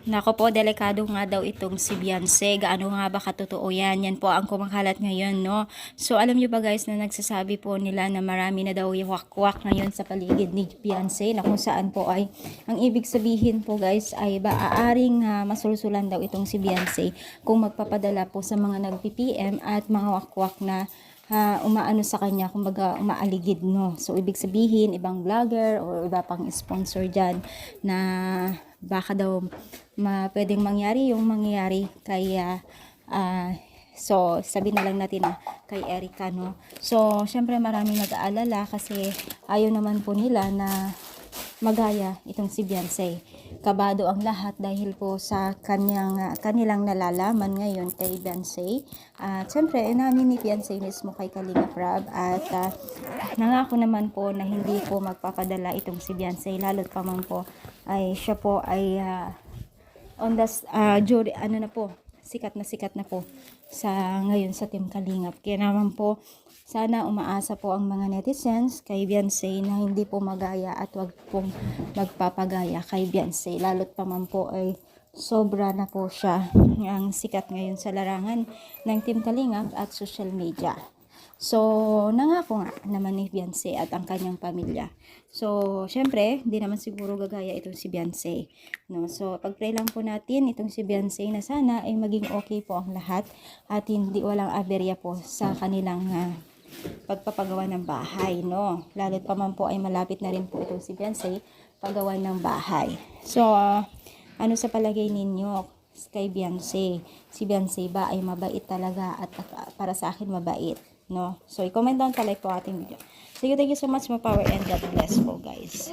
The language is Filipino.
Nako po, delikado nga daw itong si Beyonce. Gaano nga ba katotoo yan? Yan po ang kumakalat ngayon, no? So, alam nyo ba guys na nagsasabi po nila na marami na daw yung wakwak ngayon sa paligid ni Beyonce na kung saan po ay, ang ibig sabihin po guys ay aaring masulsulan daw itong si Beyonce kung magpapadala po sa mga nag-PPM at mga wakwak na umaano sa kanya, kumbaga umaaligid, no? So, ibig sabihin, ibang vlogger o iba pang sponsor dyan na baka daw pwedeng mangyari yung mangyayari kay so sabi na lang natin kay Erica, no? So syempre maraming nag-aalala kasi ayaw naman po nila na magaya itong si Beyonce. Kabado ang lahat dahil po sa kanilang nalalaman ngayon kay Beyonce. At syempre inamin ni Beyonce mismo kay Kalinga Prab at nangako naman po na hindi po magpapadala itong si Beyonce, lalo't pa man po ay siya po ay on the jury, ano na po, sikat na po sa ngayon sa Team Kalingap. Kaya naman po sana umaasa po ang mga netizens kay Beyonce na hindi po magaya at wag pong magpapagaya kay Beyonce, lalo't pa man po ay sobra na po siya ang sikat ngayon sa larangan ng Team Kalingap at social media. So, nangako nga naman ni Beyonce at ang kanyang pamilya. So, syempre, hindi naman siguro gagaya itong si Beyonce, no? So, pag-pray lang po natin itong si Beyonce na sana ay maging okay po ang lahat at hindi walang aberya po sa kanilang pagpapagawa ng bahay, no? Lalo't pa man po ay malapit na rin po itong si Beyonce paggawa ng bahay. So, ano sa palagay ninyo kay Beyonce? Si Beyonce ba ay mabait talaga at para sa akin mabait, no? So, i-comment down, like po ating video. So, thank you so much, more power and God bless po guys.